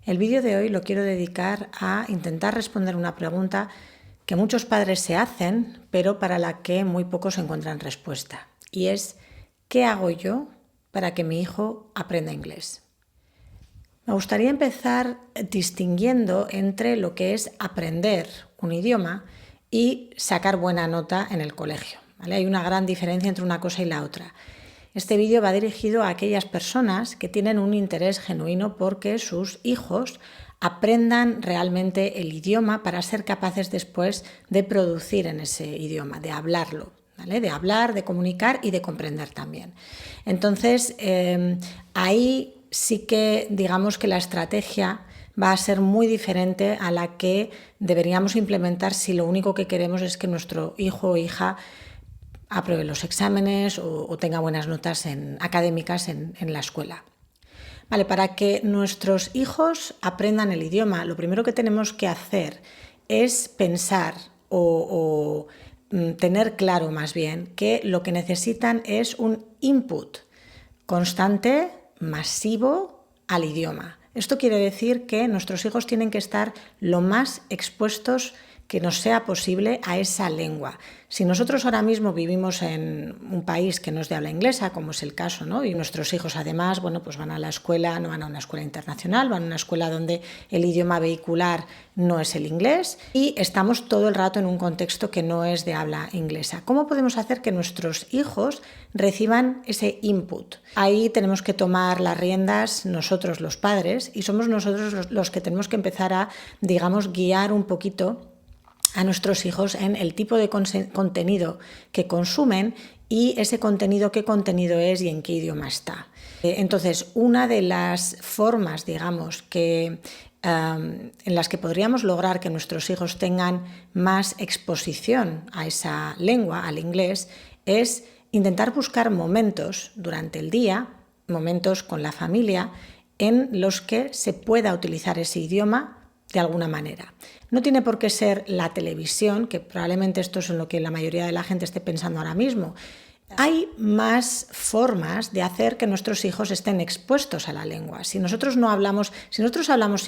El vídeo de hoy lo quiero dedicar a intentar responder una pregunta que muchos padres se hacen, pero para la que muy pocos encuentran respuesta. Y es, ¿qué hago yo para que mi hijo aprenda inglés? Me gustaría empezar distinguiendo entre lo que es aprender un idioma y sacar buena nota en el colegio, ¿vale? Hay una gran diferencia entre una cosa y la otra. Este vídeo va dirigido a aquellas personas que tienen un interés genuino porque sus hijos aprendan realmente el idioma para ser capaces después de producir en ese idioma, de hablarlo, ¿vale? De hablar, de comunicar y de comprender también. Entonces, ahí sí que digamos que la estrategia va a ser muy diferente a la que deberíamos implementar si lo único que queremos es que nuestro hijo o hija apruebe los exámenes o tenga buenas notas académicas en la escuela. Vale, para que nuestros hijos aprendan el idioma, lo primero que tenemos que hacer es pensar o tener claro más bien que lo que necesitan es un input constante, masivo al idioma. Esto quiere decir que nuestros hijos tienen que estar lo más expuestos que nos sea posible a esa lengua. Si nosotros ahora mismo vivimos en un país que no es de habla inglesa, como es el caso, ¿no? Y nuestros hijos además, bueno, pues van a la escuela, no van a una escuela internacional, van a una escuela donde el idioma vehicular no es el inglés y estamos todo el rato en un contexto que no es de habla inglesa. ¿Cómo podemos hacer que nuestros hijos reciban ese input? Ahí tenemos que tomar las riendas nosotros los padres y somos nosotros los que tenemos que empezar a, digamos, guiar un poquito a nuestros hijos en el tipo de contenido que consumen y ese contenido, qué contenido es y en qué idioma está. Entonces, una de las formas, digamos, en las que podríamos lograr que nuestros hijos tengan más exposición a esa lengua, al inglés, es intentar buscar momentos durante el día, momentos con la familia, en los que se pueda utilizar ese idioma de alguna manera. No tiene por qué ser la televisión, que probablemente esto es en lo que la mayoría de la gente esté pensando ahora mismo. Hay más formas de hacer que nuestros hijos estén expuestos a la lengua. Si nosotros hablamos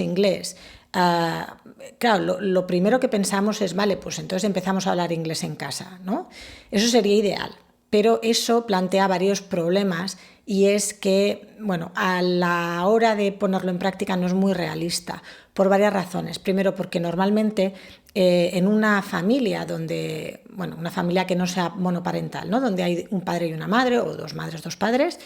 inglés, claro, lo primero que pensamos es, vale, pues entonces empezamos a hablar inglés en casa, ¿no? Eso sería ideal. Pero eso plantea varios problemas y es que, bueno, a la hora de ponerlo en práctica no es muy realista por varias razones. Primero, porque normalmente en una familia una familia que no sea monoparental, ¿no? Donde hay un padre y una madre o dos madres, dos padres,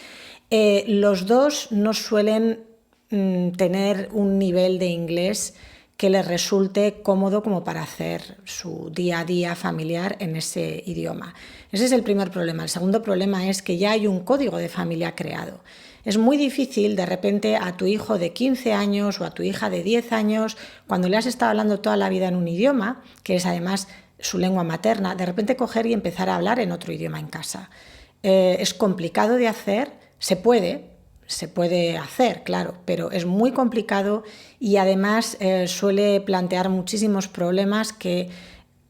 los dos no suelen tener un nivel de inglés que les resulte cómodo como para hacer su día a día familiar en ese idioma. Ese es el primer problema. El segundo problema es que ya hay un código de familia creado. Es muy difícil de repente a tu hijo de 15 años o a tu hija de 10 años, cuando le has estado hablando toda la vida en un idioma, que es además su lengua materna, de repente coger y empezar a hablar en otro idioma en casa. Es complicado de hacer, se puede hacer, claro, pero es muy complicado y además suele plantear muchísimos problemas que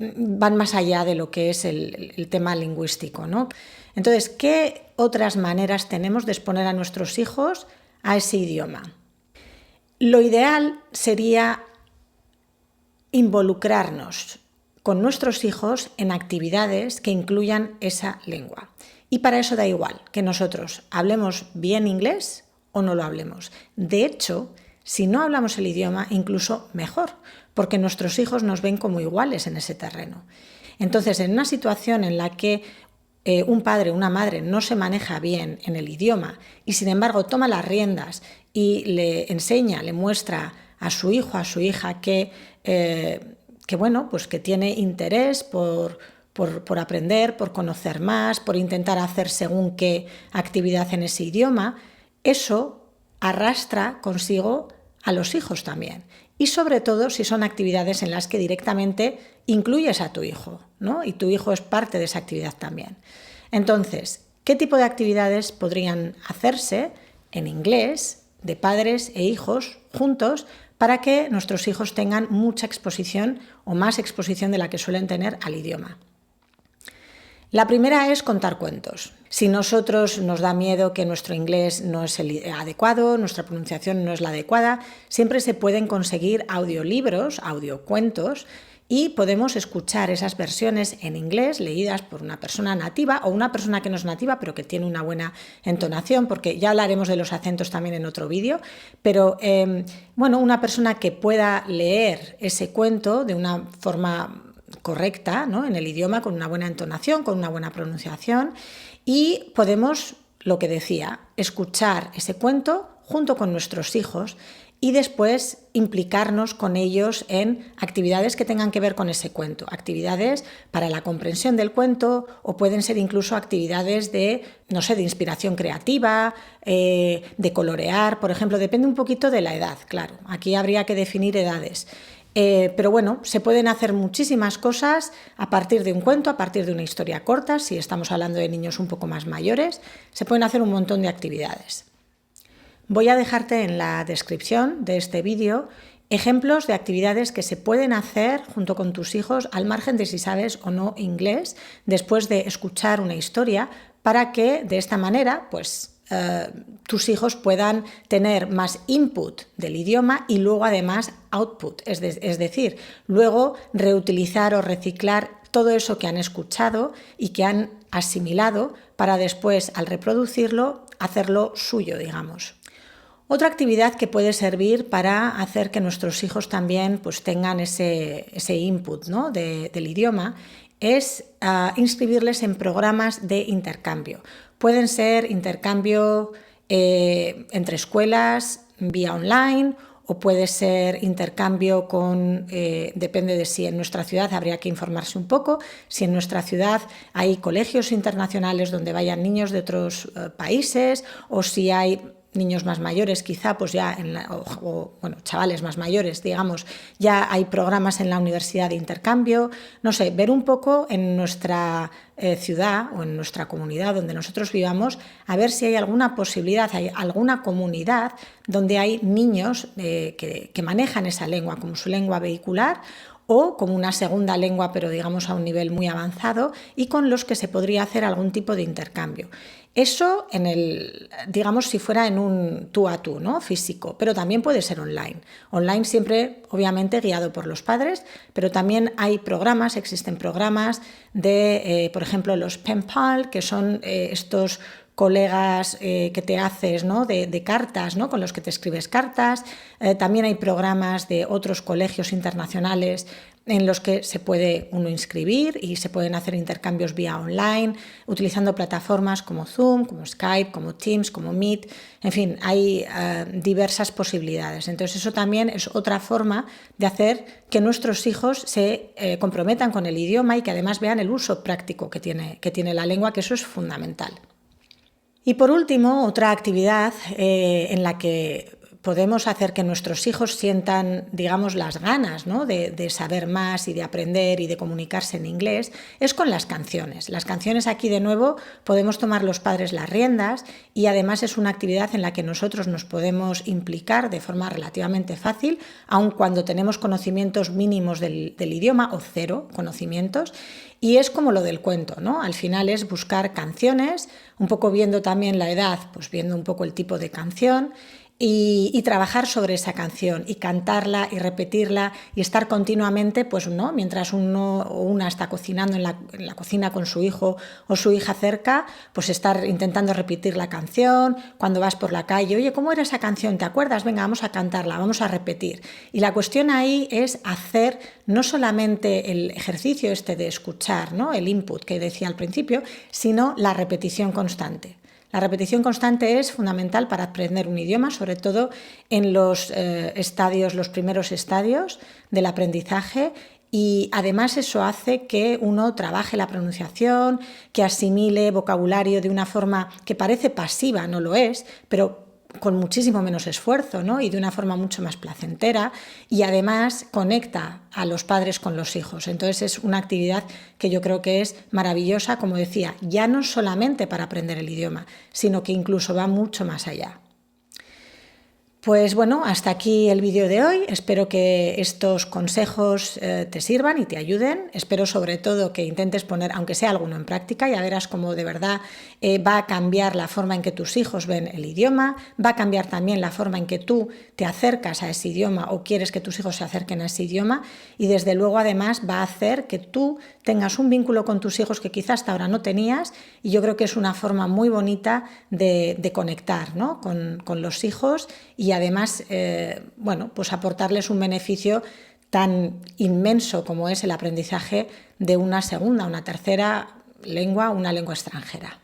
van más allá de lo que es el tema lingüístico, ¿no? Entonces, ¿qué otras maneras tenemos de exponer a nuestros hijos a ese idioma? Lo ideal sería involucrarnos con nuestros hijos en actividades que incluyan esa lengua. Y para eso da igual que nosotros hablemos bien inglés o no lo hablemos. De hecho, si no hablamos el idioma, incluso mejor, porque nuestros hijos nos ven como iguales en ese terreno. Entonces, en una situación en la que un padre o una madre no se maneja bien en el idioma y sin embargo toma las riendas y le enseña, le muestra a su hijo, a su hija que tiene interés por aprender, por conocer más, por intentar hacer según qué actividad en ese idioma, eso arrastra consigo a los hijos también. Y sobre todo si son actividades en las que directamente incluyes a tu hijo, ¿no? Y tu hijo es parte de esa actividad también. Entonces, ¿qué tipo de actividades podrían hacerse en inglés de padres e hijos juntos para que nuestros hijos tengan mucha exposición o más exposición de la que suelen tener al idioma? La primera es contar cuentos. Si nosotros nos da miedo que nuestro inglés no es el adecuado, nuestra pronunciación no es la adecuada, siempre se pueden conseguir audiolibros, audiocuentos, y podemos escuchar esas versiones en inglés leídas por una persona nativa o una persona que no es nativa pero que tiene una buena entonación, porque ya hablaremos de los acentos también en otro vídeo, pero una persona que pueda leer ese cuento de una forma correcta, ¿no?, en el idioma, con una buena entonación, con una buena pronunciación, y podemos, lo que decía, escuchar ese cuento junto con nuestros hijos y después implicarnos con ellos en actividades que tengan que ver con ese cuento, actividades para la comprensión del cuento, o pueden ser incluso actividades de inspiración creativa, de colorear, por ejemplo, depende un poquito de la edad, claro, aquí habría que definir edades. Pero bueno, se pueden hacer muchísimas cosas a partir de un cuento, a partir de una historia corta. Si estamos hablando de niños un poco más mayores, se pueden hacer un montón de actividades. Voy a dejarte en la descripción de este vídeo ejemplos de actividades que se pueden hacer junto con tus hijos al margen de si sabes o no inglés, después de escuchar una historia, para que de esta manera tus hijos puedan tener más input del idioma y luego además output, es decir, luego reutilizar o reciclar todo eso que han escuchado y que han asimilado para después, al reproducirlo, hacerlo suyo, digamos. Otra actividad que puede servir para hacer que nuestros hijos también tengan ese input, ¿no?, del idioma es inscribirles en programas de intercambio. Pueden ser intercambio entre escuelas vía online, o puede ser intercambio depende de si en nuestra ciudad, habría que informarse un poco, si en nuestra ciudad hay colegios internacionales donde vayan niños de otros países, o si hay niños más mayores, quizá chavales más mayores, digamos, ya hay programas en la universidad de intercambio. No sé, ver un poco en nuestra ciudad o en nuestra comunidad donde nosotros vivamos, a ver si hay alguna posibilidad, hay alguna comunidad donde hay niños que manejan esa lengua como su lengua vehicular o como una segunda lengua, pero digamos a un nivel muy avanzado, y con los que se podría hacer algún tipo de intercambio. Eso digamos, si fuera en un tú a tú, ¿no?, físico, pero también puede ser online. Online siempre, obviamente, guiado por los padres, pero también existen programas de, por ejemplo, los pen pal, que son estos colegas que te haces, ¿no?, de cartas, ¿no?, con los que te escribes cartas. También hay programas de otros colegios internacionales en los que se puede uno inscribir y se pueden hacer intercambios vía online, utilizando plataformas como Zoom, como Skype, como Teams, como Meet. En fin, hay diversas posibilidades. Entonces eso también es otra forma de hacer que nuestros hijos se comprometan con el idioma y que además vean el uso práctico que tiene la lengua, que eso es fundamental. Y por último, otra actividad en la que podemos hacer que nuestros hijos sientan, digamos, las ganas, ¿no?, de saber más y de aprender y de comunicarse en inglés, es con las canciones. Las canciones, aquí de nuevo podemos tomar los padres las riendas, y además es una actividad en la que nosotros nos podemos implicar de forma relativamente fácil, aun cuando tenemos conocimientos mínimos del idioma o cero conocimientos. Y es como lo del cuento, ¿no? Al final es buscar canciones, un poco viendo también la edad, viendo un poco el tipo de canción, y trabajar sobre esa canción y cantarla y repetirla y estar continuamente, ¿no?, mientras uno o una está cocinando en la cocina con su hijo o su hija cerca, estar intentando repetir la canción. Cuando vas por la calle, oye, ¿cómo era esa canción? ¿Te acuerdas? Venga, vamos a cantarla, vamos a repetir. Y la cuestión ahí es hacer no solamente el ejercicio de escuchar, ¿no?, el input que decía al principio, sino la repetición constante. La repetición constante es fundamental para aprender un idioma, sobre todo en los primeros estadios del aprendizaje, y además eso hace que uno trabaje la pronunciación, que asimile vocabulario de una forma que parece pasiva, no lo es, pero con muchísimo menos esfuerzo, ¿no?, y de una forma mucho más placentera, y además conecta a los padres con los hijos. Entonces es una actividad que yo creo que es maravillosa, como decía, ya no solamente para aprender el idioma, sino que incluso va mucho más allá. Pues bueno, hasta aquí el vídeo de hoy. Espero que estos consejos te sirvan y te ayuden. Espero sobre todo que intentes poner, aunque sea alguno, en práctica. Ya verás cómo de verdad va a cambiar la forma en que tus hijos ven el idioma, va a cambiar también la forma en que tú te acercas a ese idioma o quieres que tus hijos se acerquen a ese idioma, y desde luego además va a hacer que tú tengas un vínculo con tus hijos que quizás hasta ahora no tenías, y yo creo que es una forma muy bonita de conectar, ¿no?, con los hijos, y además bueno, pues aportarles un beneficio tan inmenso como es el aprendizaje de una segunda, una tercera lengua, una lengua extranjera.